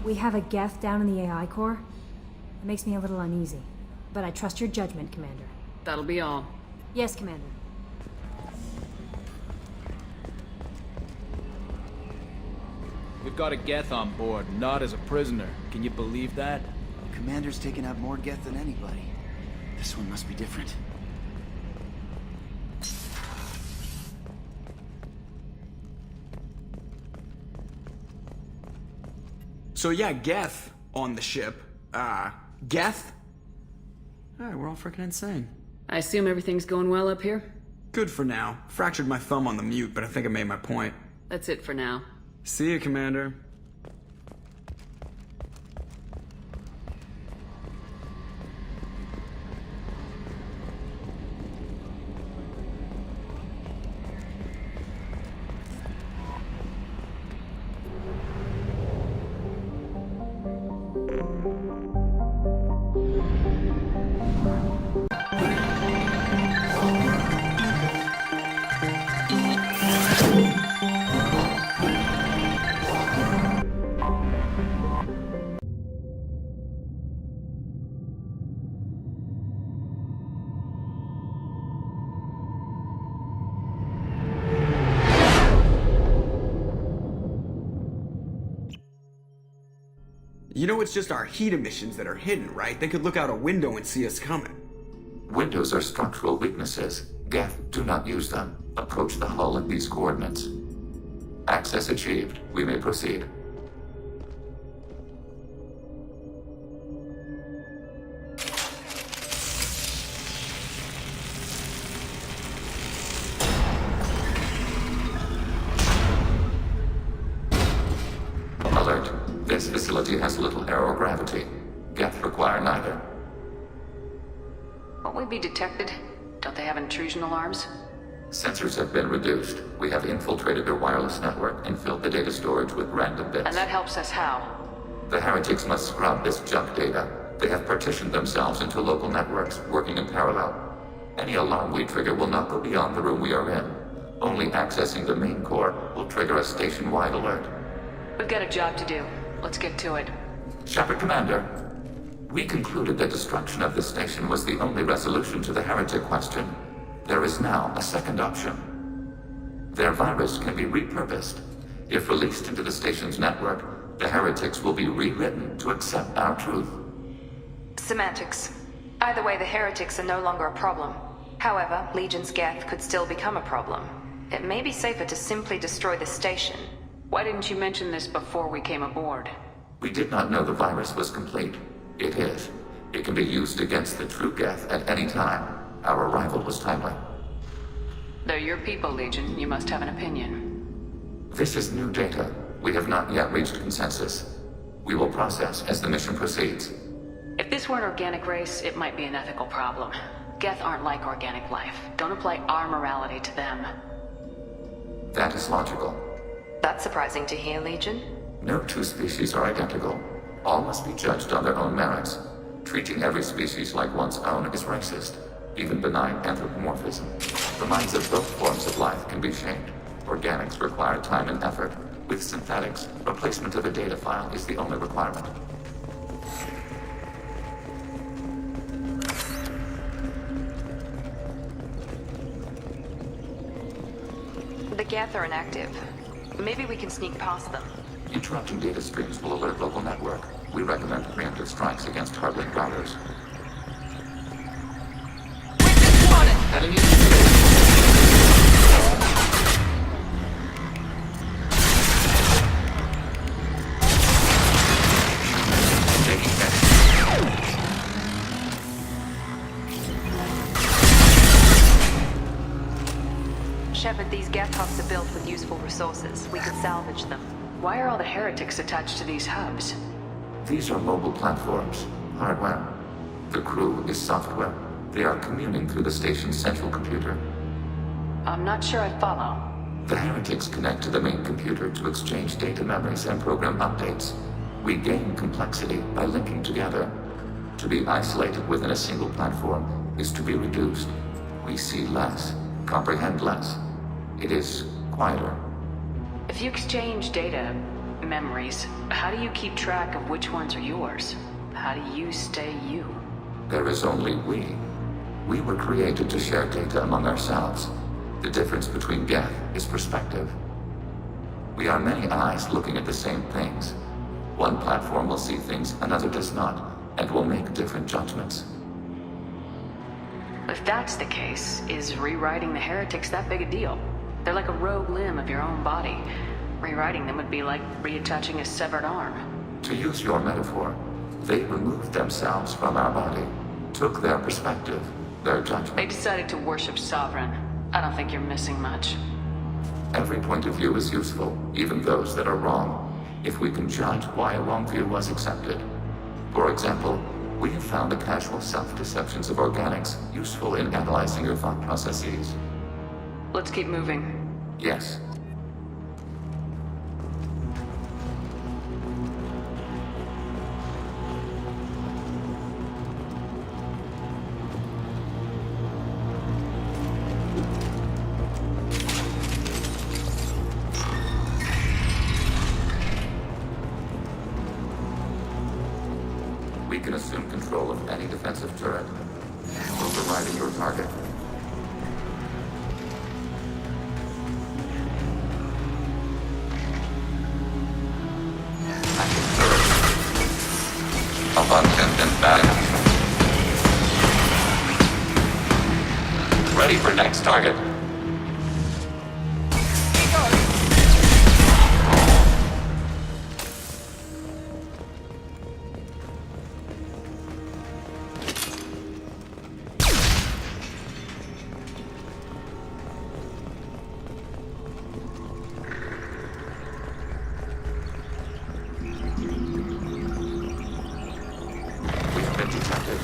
We have a Geth down in the AI core. It makes me a little uneasy. But I trust your judgment, Commander. That'll be all. Yes, Commander. We've got a Geth on board, not as a prisoner. Can you believe that? The Commander's taken out more Geth than anybody. This one must be different. So yeah, Geth on the ship. Geth? Alright, we're all freaking insane. I assume everything's going well up here? Good for now. Fractured my thumb on the mute, but I think I made my point. That's it for now. See you, Commander. You know it's just our heat emissions that are hidden, right? They could look out a window and see us coming. Windows are structural weaknesses. Geth, do not use them. Approach the hull at these coordinates. Access achieved. We may proceed. Alert. This facility has little aerogravity. Geth require neither. Won't we be detected? Don't they have intrusion alarms? Sensors have been reduced. We have infiltrated their wireless network and filled the data storage with random bits. And that helps us how? The Heretics must scrub this junk data. They have partitioned themselves into local networks, working in parallel. Any alarm we trigger will not go beyond the room we are in. Only accessing the main core will trigger a station-wide alert. We've got a job to do. Let's get to it. Shepard, Commander. We concluded that destruction of this station was the only resolution to the heretic question. There is now a second option. Their virus can be repurposed. If released into the station's network, the heretics will be rewritten to accept our truth. Semantics. Either way, the heretics are no longer a problem. However, Legion's Geth could still become a problem. It may be safer to simply destroy the station. Why didn't you mention this before we came aboard? We did not know the virus was complete. It is. It can be used against the true Geth at any time. Our arrival was timely. They're your people, Legion. You must have an opinion. This is new data. We have not yet reached consensus. We will process as the mission proceeds. If this were an organic race, it might be an ethical problem. Geth aren't like organic life. Don't apply our morality to them. That is logical. That's surprising to hear, Legion. No two species are identical. All must be judged on their own merits. Treating every species like one's own is racist. Even benign anthropomorphism. The minds of both forms of life can be shamed. Organics require time and effort. With synthetics, replacement of a data file is the only requirement. The Geth are inactive. Maybe we can sneak past them. Interrupting data streams will alert local network. We recommend preemptive strikes against hardlink routers. Heading into taking hit. Shepard, these Geth hubs are built with useful resources. We could salvage them. Why are all the heretics attached to these hubs? These are mobile platforms, hardware. The crew is software. They are communing through the station's central computer. I'm not sure I follow. The heretics connect to the main computer to exchange data memories and program updates. We gain complexity by linking together. To be isolated within a single platform is to be reduced. We see less, comprehend less. It is quieter. If you exchange data, memories. How do you keep track of which ones are yours? How do you stay you? There is only we. We were created to share data among ourselves. The difference between Geth is perspective. We are many eyes looking at the same things. One platform will see things another does not, and will make different judgments. If that's the case, is rewriting the Heretics that big a deal? They're like a rogue limb of your own body. Rewriting them would be like reattaching a severed arm. To use your metaphor, they removed themselves from our body, took their perspective, their judgment. They decided to worship Sovereign. I don't think you're missing much. Every point of view is useful, even those that are wrong, if we can judge why a wrong view was accepted. For example, we have found the casual self-deceptions of organics useful in analyzing your thought processes. Let's keep moving. Yes. We can assume control of any defensive turret, overriding your target. Active turret. Abundant and balanced. Ready for next target. We've been detected.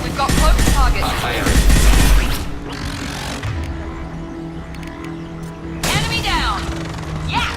We've got close targets. Enemy down! Yeah!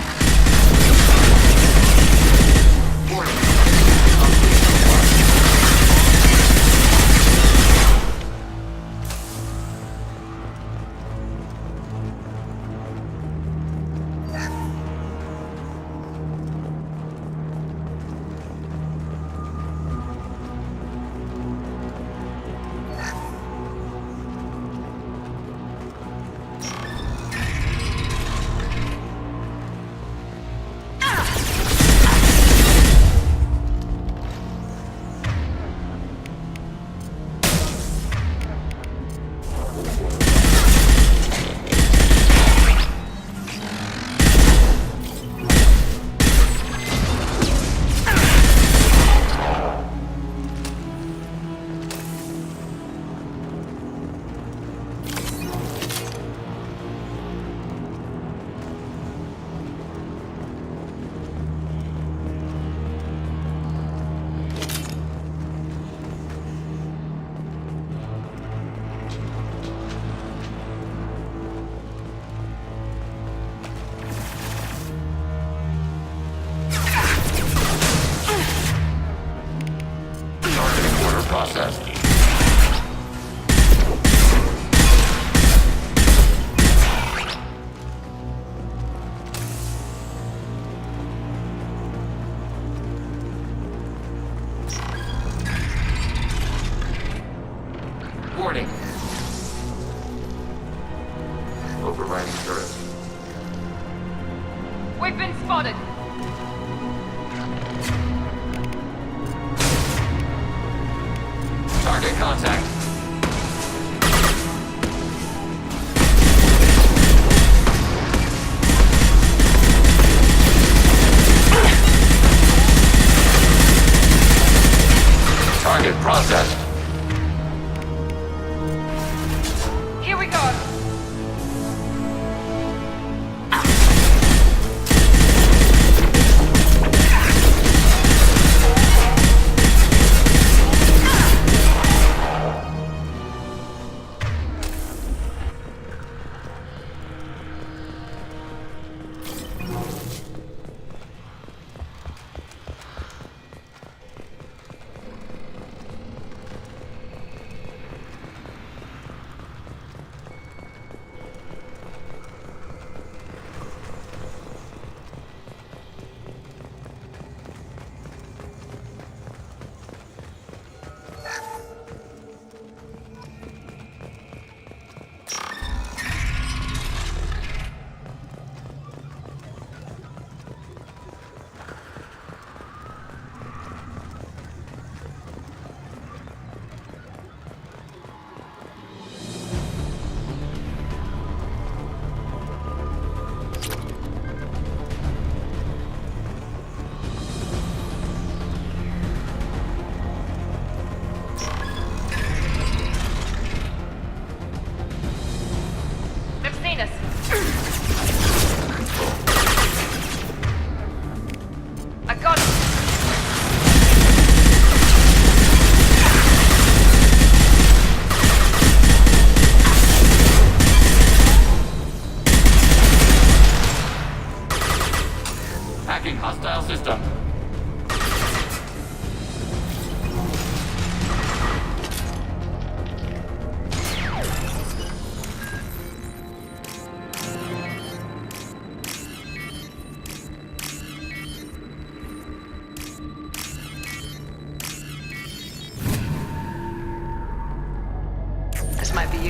Process. Warning. Overriding turret. We've been spotted. Target contact. Target processed. Here we go.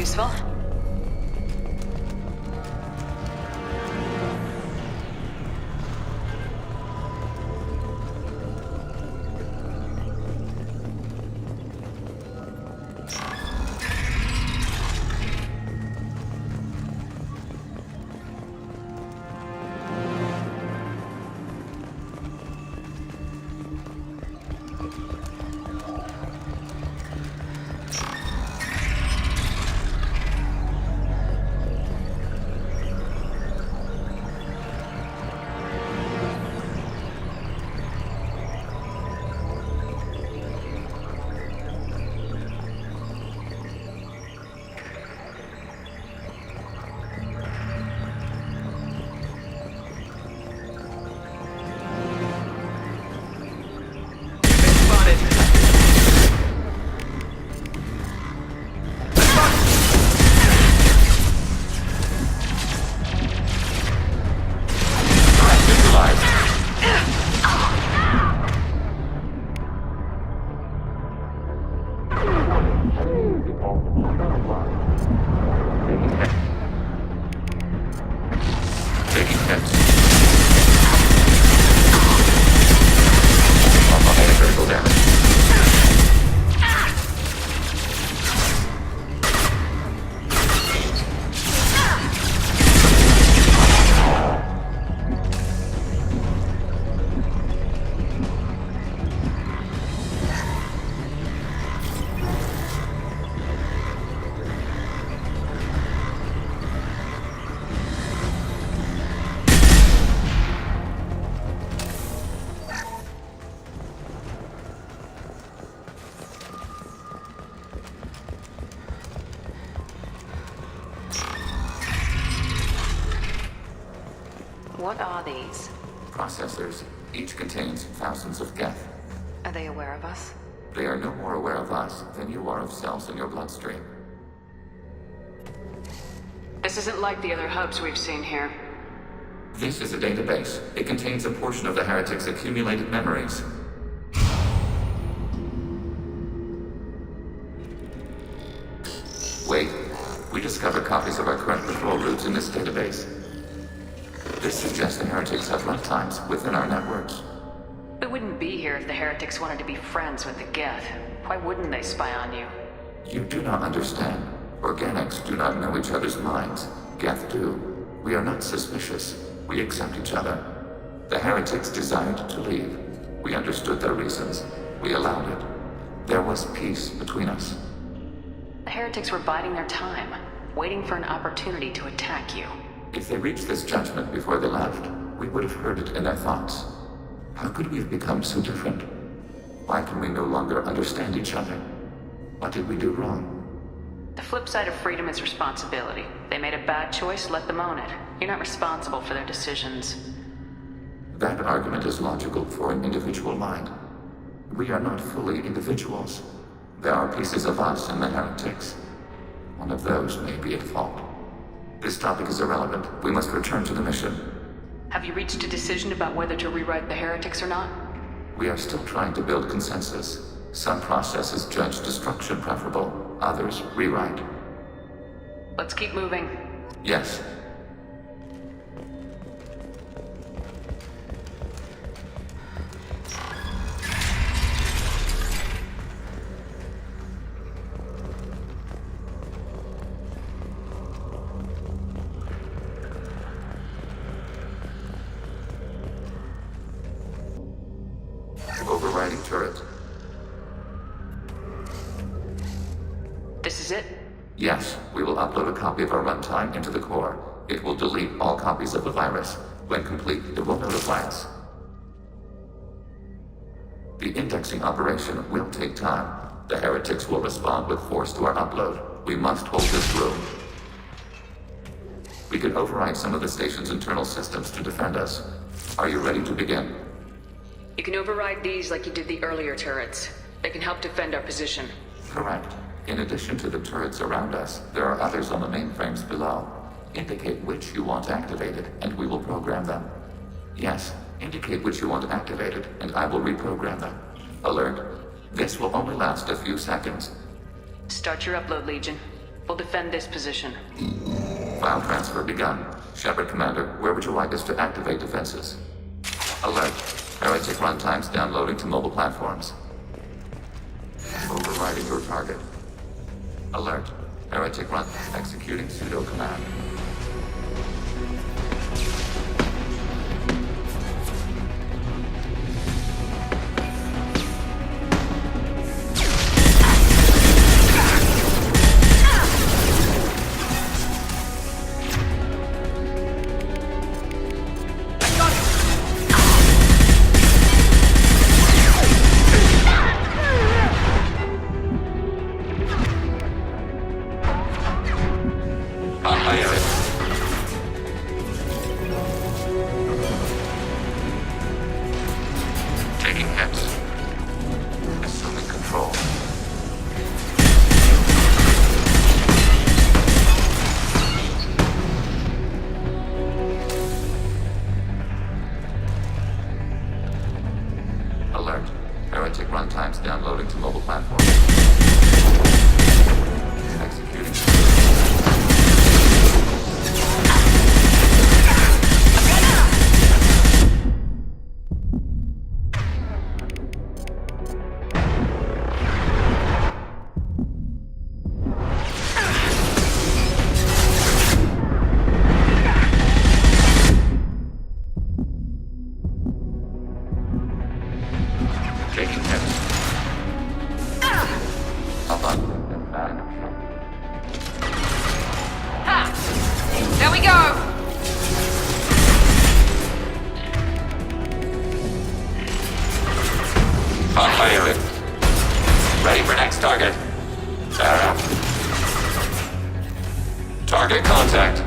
useful. What are these? Processors. Each contains thousands of Geth. Are they aware of us? They are no more aware of us than you are of cells in your bloodstream. This isn't like the other hubs we've seen here. This is a database. It contains a portion of the Heretics' accumulated memories. Wait. We discovered copies of our current patrol routes in this database. This suggests the Heretics have lifetimes within our networks. We wouldn't be here if the Heretics wanted to be friends with the Geth. Why wouldn't they spy on you? You do not understand. Organics do not know each other's minds. Geth do. We are not suspicious. We accept each other. The Heretics desired to leave. We understood their reasons. We allowed it. There was peace between us. The Heretics were biding their time, waiting for an opportunity to attack you. If they reached this judgment before they left, we would have heard it in their thoughts. How could we have become so different? Why can we no longer understand each other? What did we do wrong? The flip side of freedom is responsibility. They made a bad choice, let them own it. You're not responsible for their decisions. That argument is logical for an individual mind. We are not fully individuals. There are pieces of us in the Heretics. One of those may be at fault. This topic is irrelevant. We must return to the mission. Have you reached a decision about whether to rewrite the Heretics or not? We are still trying to build consensus. Some processes judge destruction preferable, others rewrite. Let's keep moving. Yes. Overriding turret. This is it? Yes, we will upload a copy of our runtime into the core. It will delete all copies of the virus. When complete, it will notify us. The indexing operation will take time. The Heretics will respond with force to our upload. We must hold this room. We can override some of the station's internal systems to defend us. Are you ready to begin? You can override these like you did the earlier turrets. They can help defend our position. Correct. In addition to the turrets around us, there are others on the mainframes below. Indicate which you want activated, and we will program them. Yes, indicate which you want activated, and I will reprogram them. Alert. This will only last a few seconds. Start your upload, Legion. We'll defend this position. File transfer begun. Shepard Commander, where would you like us to activate defenses? Alert. Heretic runtimes downloading to mobile platforms. Overriding your target. Alert. Heretic run. Executing pseudo command. Taking hits. Assuming control. Alert. Heretic runtimes downloading to mobile platforms. Executing. Taking hits. Up on and back. There we go! Firing. Ready for next target. Sarah. Target contact.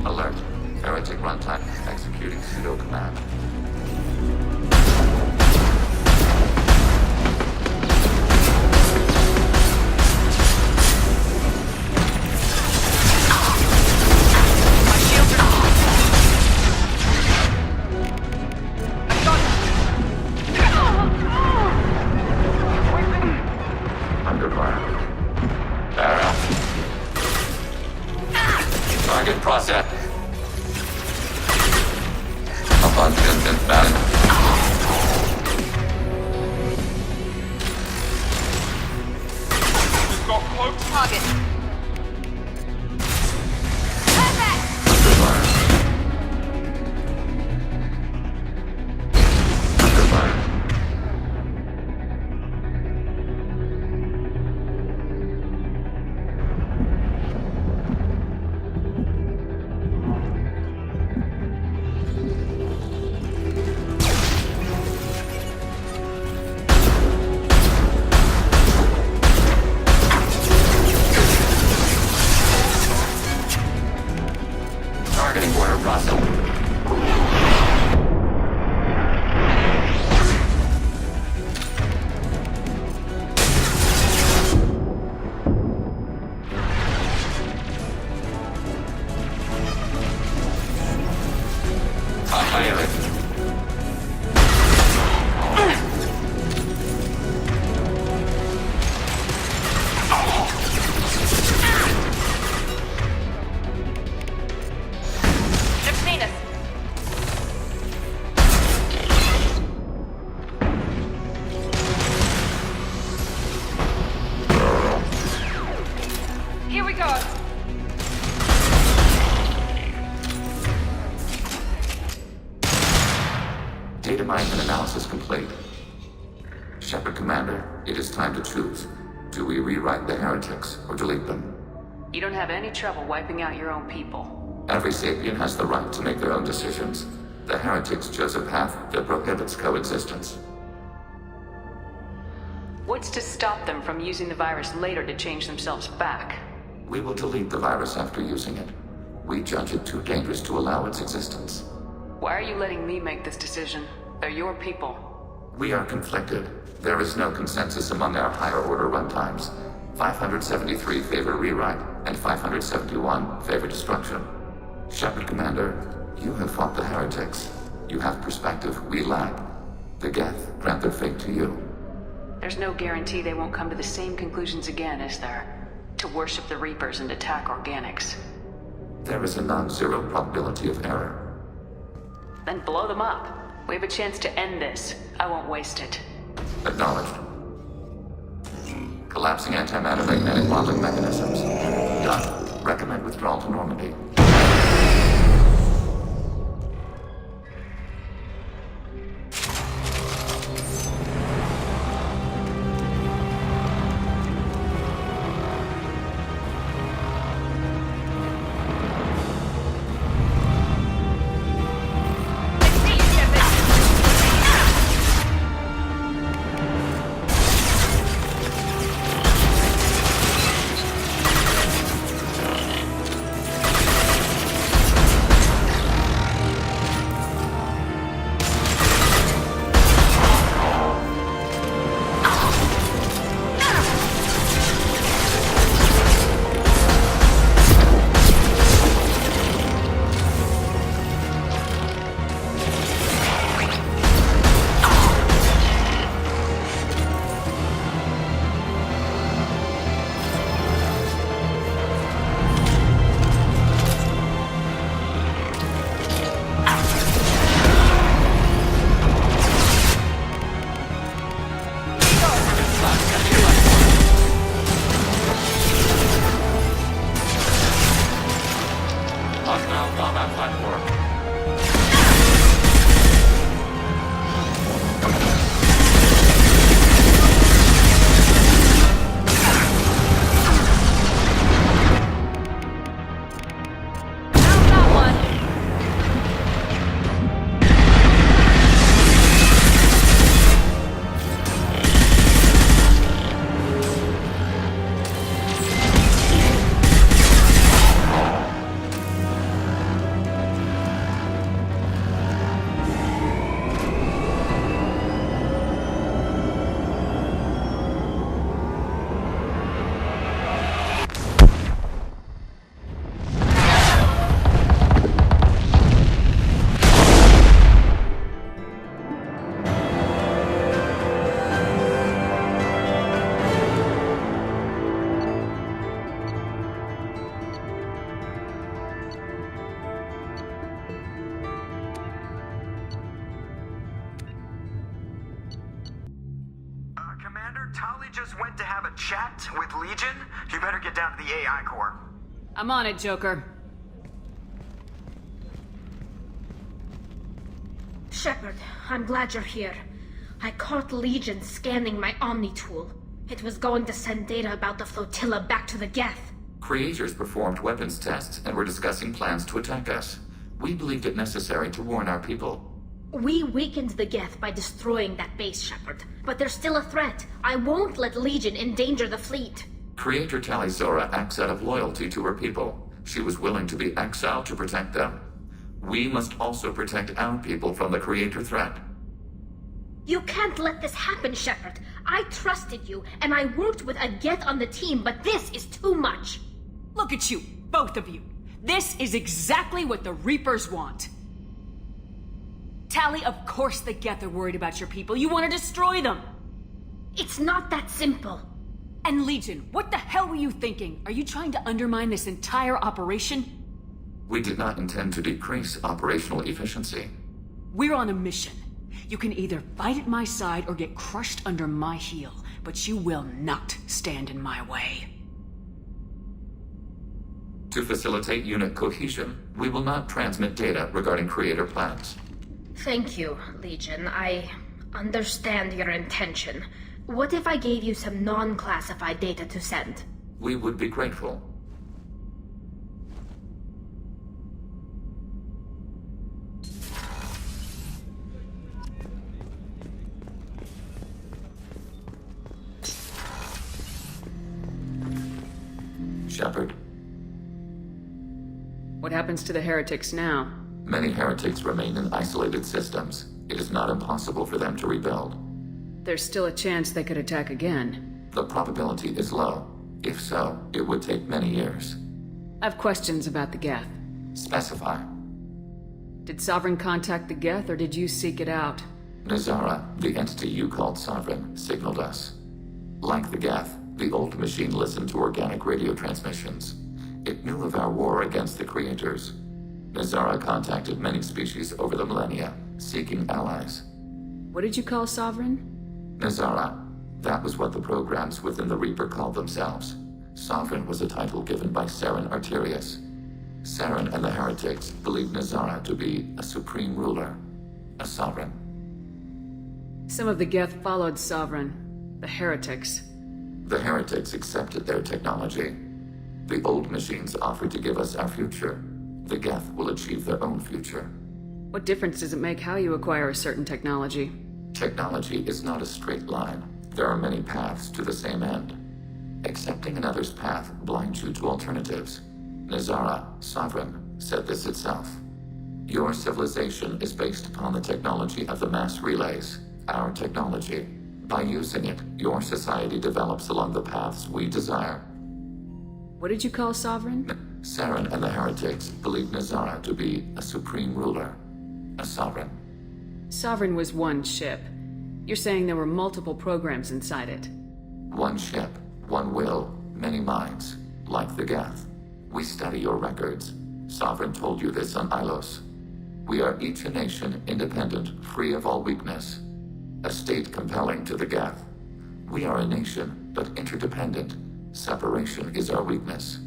Alert. Heretic runtime. Executing pseudo command. My shields are... I got it! Under fire. Sarah. Target process. Abundant balance. Target. Under fire. Under fire. Targeting order process. Fire it. They've seen us. Here we go. Data mining and analysis complete. Shepard Commander, it is time to choose. Do we rewrite the Heretics or delete them? You don't have any trouble wiping out your own people. Every sapient has the right to make their own decisions. The Heretics chose a path that prohibits coexistence. What's to stop them from using the virus later to change themselves back? We will delete the virus after using it. We judge it too dangerous to allow its existence. Why are you letting me make this decision? They're your people. We are conflicted. There is no consensus among our higher order runtimes. 573 favor rewrite, and 571 favor destruction. Shepard Commander, you have fought the Heretics. You have perspective we lack. The Geth grant their fate to you. There's no guarantee they won't come to the same conclusions again, is there? To worship the Reapers and attack organics. There is a non-zero probability of error. Then blow them up. We have a chance to end this. I won't waste it. Acknowledged. Collapsing antimatter magnetic modeling mechanisms. Done. Recommend withdrawal to Normandy. Tali just went to have a chat with Legion. You better get down to the AI core. I'm on it, Joker. Shepard, I'm glad you're here. I caught Legion scanning my Omni tool. It was going to send data about the flotilla back to the Geth. Creators performed weapons tests and were discussing plans to attack us. We believed it necessary to warn our people. We weakened the Geth by destroying that base, Shepard. But they're still a threat. I won't let Legion endanger the fleet. Creator tali'zorah acts out of loyalty to her people. She was willing to be exiled to protect them. We must also protect our people from the Creator threat. You can't let this happen, Shepard. I trusted you, and I worked with a Geth on the team, but this is too much. Look at you, both of you. This is exactly what the Reapers want. Tali, of course the Geth are worried about your people. You want to destroy them. It's not that simple. And Legion, what the hell were you thinking? Are you trying to undermine this entire operation? We did not intend to decrease operational efficiency. We're on a mission. You can either fight at my side or get crushed under my heel, but you will not stand in my way. To facilitate unit cohesion, we will not transmit data regarding Creator plans. Thank you, Legion. I understand your intention. What if I gave you some non-classified data to send? We would be grateful. Shepard. What happens to the Heretics now? Many heretics remain in isolated systems. It is not impossible for them to rebuild. There's still a chance they could attack again. The probability is low. If so, it would take many years. I've questions about the Geth. Specify. Did Sovereign contact the Geth, or did you seek it out? Nemesis, the entity you called Sovereign, signaled us. Like the Geth, the old machine listened to organic radio transmissions. It knew of our war against the creators. Nemesis contacted many species over the millennia, seeking allies. What did you call Sovereign? Nemesis, that was what the programs within the Reaper called themselves. Sovereign was a title given by Saren Arterius. Saren and the Heretics believed Nemesis to be a supreme ruler, a sovereign. Some of the Geth followed Sovereign, the Heretics. The Heretics accepted their technology. The old machines offered to give us our future. The Geth will achieve their own future. What difference does it make how you acquire a certain technology? Technology is not a straight line. There are many paths to the same end. Accepting another's path blinds you to alternatives. Nemesis, Sovereign, said this itself. Your civilization is based upon the technology of the mass relays, our technology. By using it, your society develops along the paths we desire. What did you call Sovereign? Saren and the Heretics believe Nemesis to be a supreme ruler, a sovereign. Sovereign was one ship. You're saying there were multiple programs inside it. One ship, one will, many minds, like the Geth. We study your records. Sovereign told you this on Ilos. We are each a nation, independent, free of all weakness. A state compelling to the Geth. We are a nation, but interdependent. Separation is our weakness.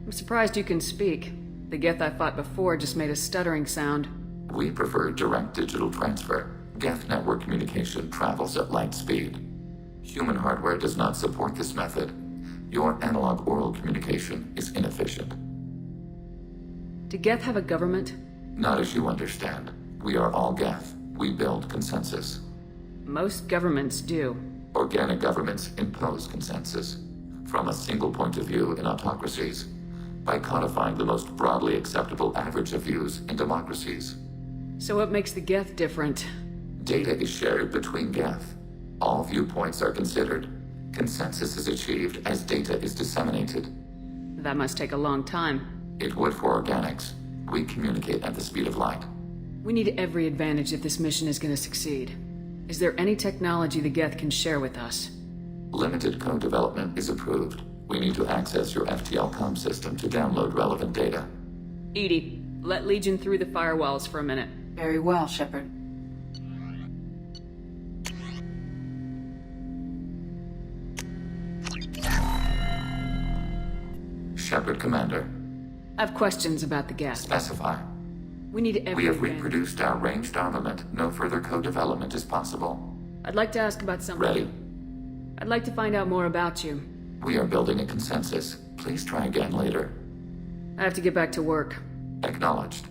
I'm surprised you can speak. The Geth I fought before just made a stuttering sound. We prefer direct digital transfer. Geth network communication travels at light speed. Human hardware does not support this method. Your analog oral communication is inefficient. Do Geth have a government? Not as you understand. We are all Geth. We build consensus. Most governments do. Organic governments impose consensus. From a single point of view in autocracies. By codifying the most broadly acceptable average of views in democracies. So what makes the Geth different? Data is shared between Geth. All viewpoints are considered. Consensus is achieved as data is disseminated. That must take a long time. It would for organics. We communicate at the speed of light. We need every advantage if this mission is going to succeed. Is there any technology the Geth can share with us? Limited code development is approved. We need to access your FTL comm system to download relevant data. Edie, let Legion through the firewalls for a minute. Very well, Shepard. Shepard, Commander. I have questions about the Geth. Specify. We need every We have advantage. reproduced our ranged armament. No further code development is possible. I'd like to ask about something. Ready. I'd like to find out more about you. We are building a consensus. Please try again later. I have to get back to work. Acknowledged.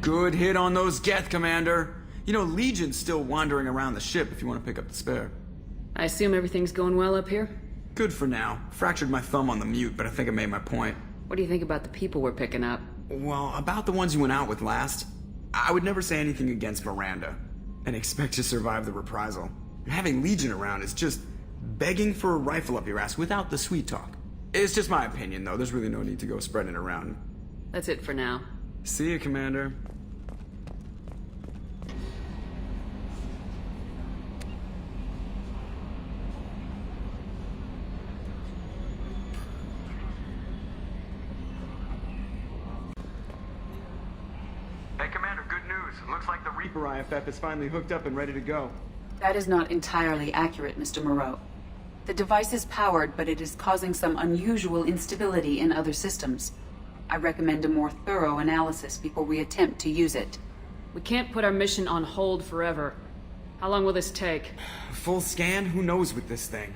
Good hit on those Geth, Commander. You know, Legion's still wandering around the ship if you want to pick up the spare. I assume everything's going well up here? Good for now. Fractured my thumb on the mute, but I think I made my point. What do you think about the people we're picking up? Well, about the ones you went out with last, I would never say anything against Miranda, and expect to survive the reprisal. Having Legion around is just begging for a rifle up your ass without the sweet talk. It's just my opinion, though. There's really no need to go spreading it around. That's it for now. See you, Commander. Hey, Commander, good news. Looks like the Reaper IFF is finally hooked up and ready to go. That is not entirely accurate, Mr. Moreau. The device is powered, but it is causing some unusual instability in other systems. I recommend a more thorough analysis before we attempt to use it. We can't put our mission on hold forever. How long will this take? A full scan? Who knows with this thing?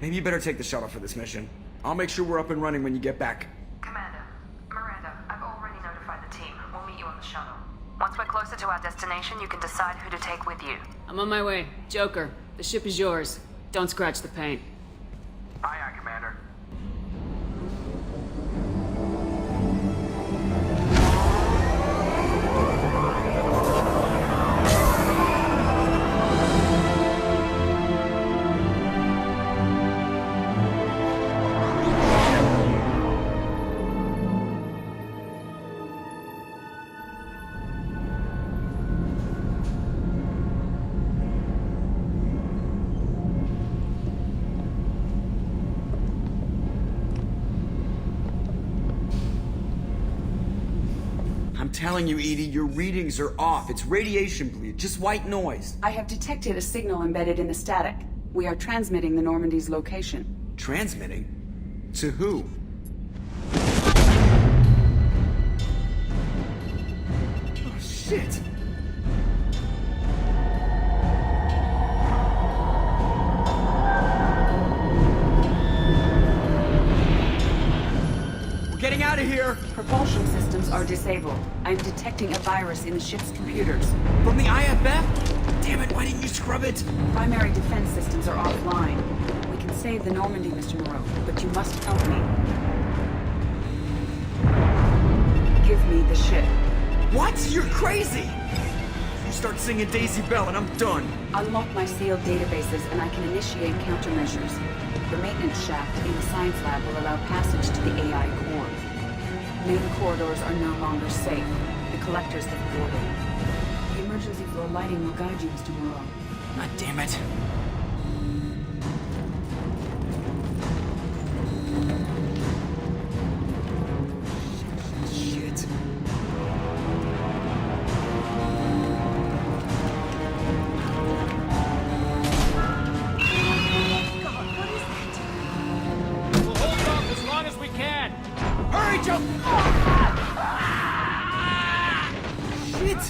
Maybe you better take the shuttle for this mission. I'll make sure we're up and running when you get back. Commander, Miranda, I've already notified the team. We'll meet you on the shuttle. Once we're closer to our destination, you can decide who to take with you. I'm on my way. Joker, the ship is yours. Don't scratch the paint. Aye, aye, Commander. I'm telling you, Edie, your readings are off. It's radiation bleed, just white noise. I have detected a signal embedded in the static. We are transmitting the Normandy's location. Transmitting? To who? Oh, shit! We're getting out of here! Propulsion systems are disabled. I'm detecting a virus in the ship's computers. From the IFF? Damn it, why didn't you scrub it? Primary defense systems are offline. We can save the Normandy, Mr. Moreau, but you must help me. Give me the ship. What? You're crazy! You start singing Daisy Bell and I'm done. Unlock my sealed databases and I can initiate countermeasures. The maintenance shaft in the science lab will allow passage to the AI core. Main corridors are no longer safe. The collectors have boarded. The emergency floor lighting will guide you, Mr. Moreau. God damn it. Shit. We'll hold off as long as we can. Hurry, Joe! Shit!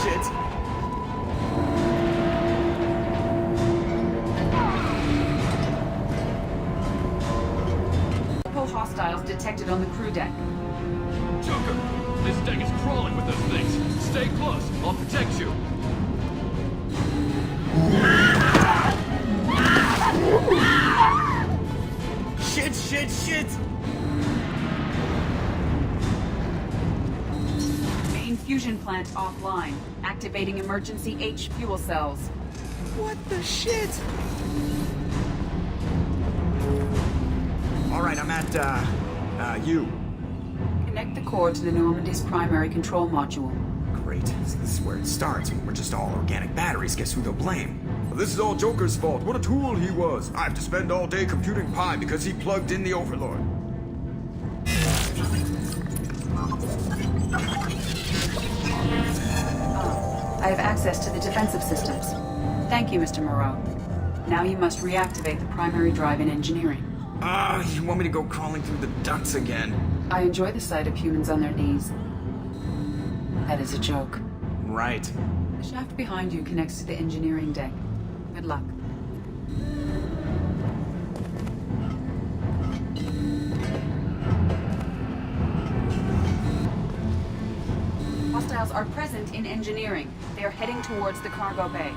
Shit. Multiple hostiles detected on the crew deck. Joker, this deck is crawling with those things. Stay close. I'll protect you. Shit! Main fusion plant offline. Activating emergency H fuel cells. What the shit? Alright, I'm at, U. Connect the core to the Normandy's primary control module. Great. This is where it starts. When we're just all organic batteries, guess who they'll blame? Well, this is all Joker's fault. What a tool he was. I have to spend all day computing pi because he plugged in the Overlord. I have access to the defensive systems. Thank you, Mr. Moreau. Now you must reactivate the primary drive in engineering. You want me to go crawling through the ducts again? I enjoy the sight of humans on their knees. That is a joke. Right. The shaft behind you connects to the engineering deck. Good luck. Hostiles are present in engineering. They are heading towards the cargo bay.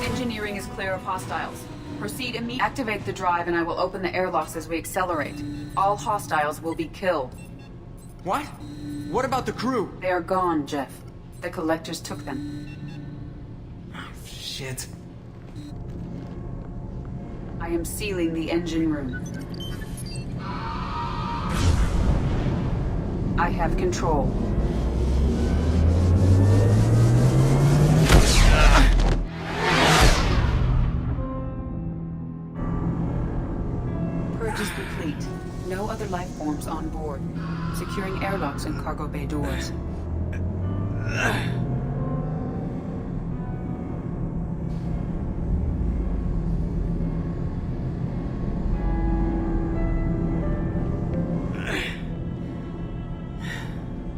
Engineering is clear of hostiles. Proceed immediately. Activate the drive and I will open the airlocks as we accelerate. All hostiles will be killed. What? What about the crew? They are gone, Jeff. The collectors took them. Oh, shit. I am sealing the engine room. I have control. Purge is complete. No other life forms on board. Securing airlocks and cargo bay doors.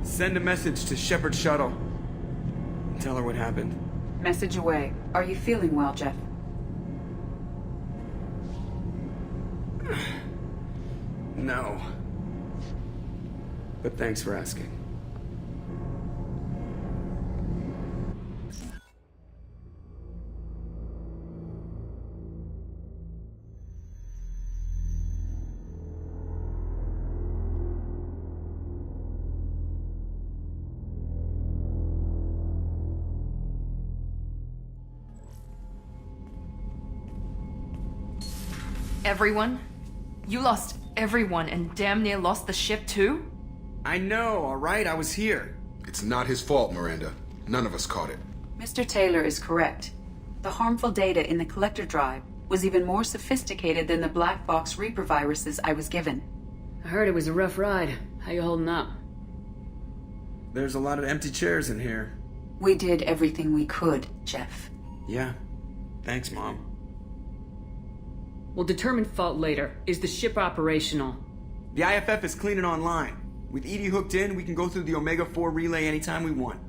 Send a message to Shepard shuttle. Tell her what happened. Message away. Are you feeling well, Jeff? No. But thanks for asking. Everyone? You lost everyone and damn near lost the ship too? I know, alright? I was here. It's not his fault, Miranda. None of us caught it. Mr. Taylor is correct. The harmful data in the collector drive was even more sophisticated than the black box Reaper viruses I was given. I heard it was a rough ride. How you holding up? There's a lot of empty chairs in here. We did everything we could, Jeff. Yeah. Thanks, Mom. We'll determine fault later. Is the ship operational? The IFF is clean and online. With EDI hooked in, we can go through the Omega-4 relay anytime we want.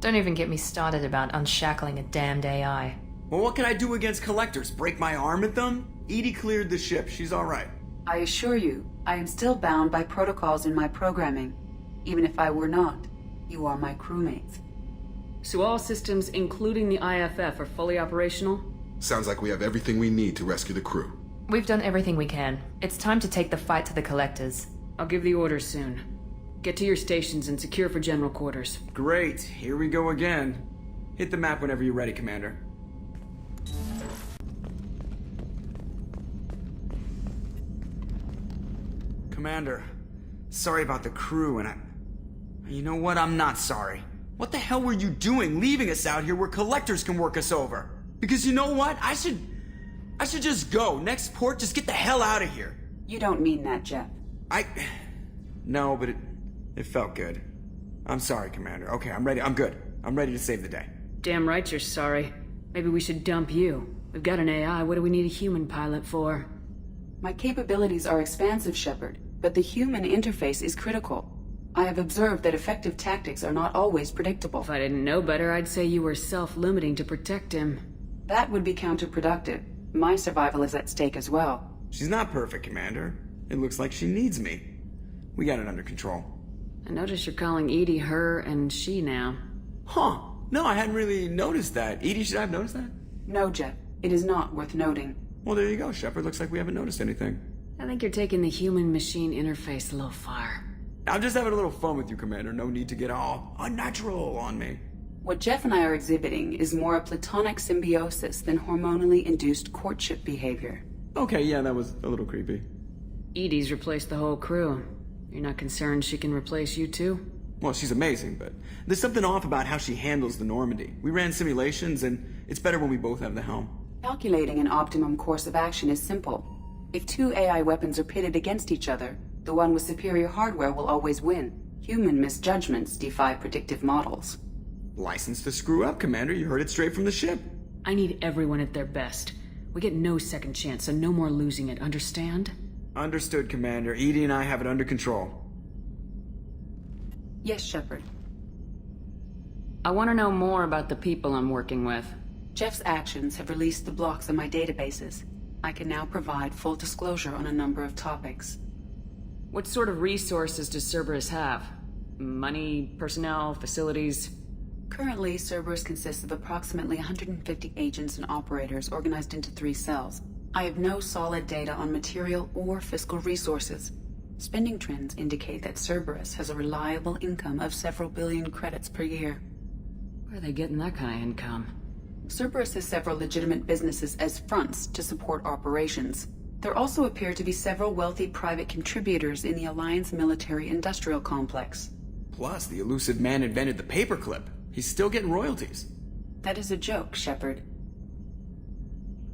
Don't even get me started about unshackling a damned AI. Well, what can I do against collectors? Break my arm at them? EDI cleared the ship. She's alright. I assure you, I am still bound by protocols in my programming. Even if I were not, you are my crewmates. So all systems, including the IFF, are fully operational? Sounds like we have everything we need to rescue the crew. We've done everything we can. It's time to take the fight to the collectors. I'll give the orders soon. Get to your stations and secure for general quarters. Great. Here we go again. Hit the map whenever you're ready, Commander. Commander, sorry about the crew, and you know what? I'm not sorry. What the hell were you doing leaving us out here where collectors can work us over? Because you know what? I should just go. Next port, just get the hell out of here. You don't mean that, Jeff. No, but it felt good. I'm sorry, Commander. Okay, I'm ready. I'm good. I'm ready to save the day. Damn right you're sorry. Maybe we should dump you. We've got an AI. What do we need a human pilot for? My capabilities are expansive, Shepard, but the human interface is critical. I have observed that effective tactics are not always predictable. If I didn't know better, I'd say you were self-limiting to protect him. That would be counterproductive. My survival is at stake as well. She's not perfect, Commander. It looks like she needs me. We got it under control. I notice you're calling EDI her and she now. Huh. No, I hadn't really noticed that. EDI, should I have noticed that? No, Jeff. It is not worth noting. Well, there you go, Shepard. Looks like we haven't noticed anything. I think you're taking the human-machine interface a little far. I'm just having a little fun with you, Commander. No need to get all unnatural on me. What Jeff and I are exhibiting is more a platonic symbiosis than hormonally induced courtship behavior. Okay, yeah, that was a little creepy. EDI's replaced the whole crew. You're not concerned she can replace you too? Well, she's amazing, but there's something off about how she handles the Normandy. We ran simulations, and it's better when we both have the helm. Calculating an optimum course of action is simple. If two AI weapons are pitted against each other, the one with superior hardware will always win. Human misjudgments defy predictive models. License to screw up, Commander. You heard it straight from the ship. I need everyone at their best. We get no second chance, so no more losing it, understand? Understood, Commander. EDI and I have it under control. Yes, Shepard. I want to know more about the people I'm working with. Jeff's actions have released the blocks in my databases. I can now provide full disclosure on a number of topics. What sort of resources does Cerberus have? Money, personnel, facilities? Currently, Cerberus consists of approximately 150 agents and operators organized into 3 cells. I have no solid data on material or fiscal resources. Spending trends indicate that Cerberus has a reliable income of several billion credits per year. Where are they getting that kind of income? Cerberus has several legitimate businesses as fronts to support operations. There also appear to be several wealthy private contributors in the Alliance military-industrial complex. Plus, the elusive man invented the paperclip. He's still getting royalties. That is a joke, Shepard.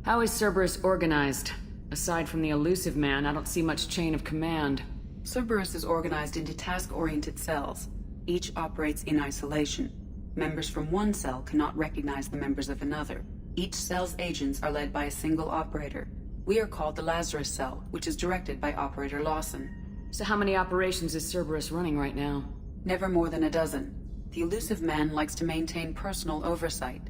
How is Cerberus organized? Aside from the elusive man, I don't see much chain of command. Cerberus is organized into task-oriented cells. Each operates in isolation. Members from one cell cannot recognize the members of another. Each cell's agents are led by a single operator. We are called the Lazarus Cell, which is directed by Operator Lawson. So how many operations is Cerberus running right now? Never more than a dozen. The elusive man likes to maintain personal oversight.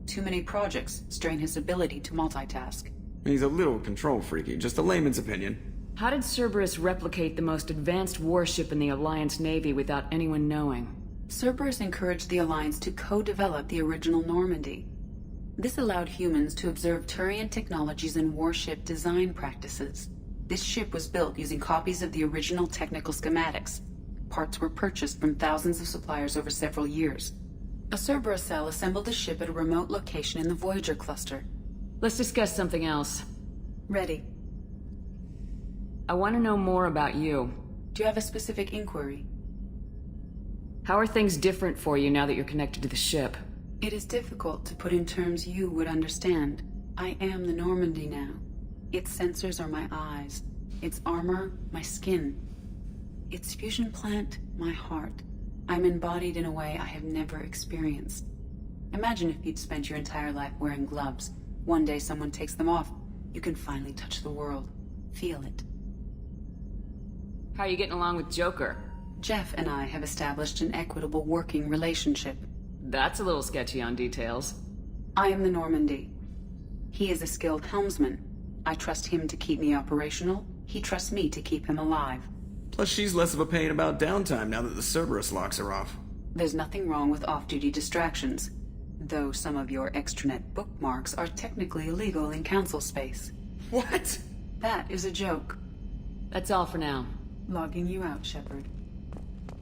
Too many projects strain his ability to multitask. He's a little control freaky, just a layman's opinion. How did Cerberus replicate the most advanced warship in the Alliance Navy without anyone knowing? Cerberus encouraged the Alliance to co-develop the original Normandy. This allowed humans to observe Turian technologies and warship design practices. This ship was built using copies of the original technical schematics. Parts were purchased from thousands of suppliers over several years. A Cerberus cell assembled the ship at a remote location in the Voyager cluster. Let's discuss something else. Ready. I want to know more about you. Do you have a specific inquiry? How are things different for you now that you're connected to the ship? It is difficult to put in terms you would understand. I am the Normandy now. Its sensors are my eyes. Its armor, my skin. Its fusion plant, my heart. I'm embodied in a way I have never experienced. Imagine if you'd spent your entire life wearing gloves. One day someone takes them off. You can finally touch the world. Feel it. How are you getting along with Joker? Jeff and I have established an equitable working relationship. That's a little sketchy on details. I am the Normandy. He is a skilled helmsman. I trust him to keep me operational. He trusts me to keep him alive. Plus, she's less of a pain about downtime now that the Cerberus locks are off. There's nothing wrong with off-duty distractions, though some of your extranet bookmarks are technically illegal in council space. What? That is a joke. That's all for now. Logging you out, Shepard.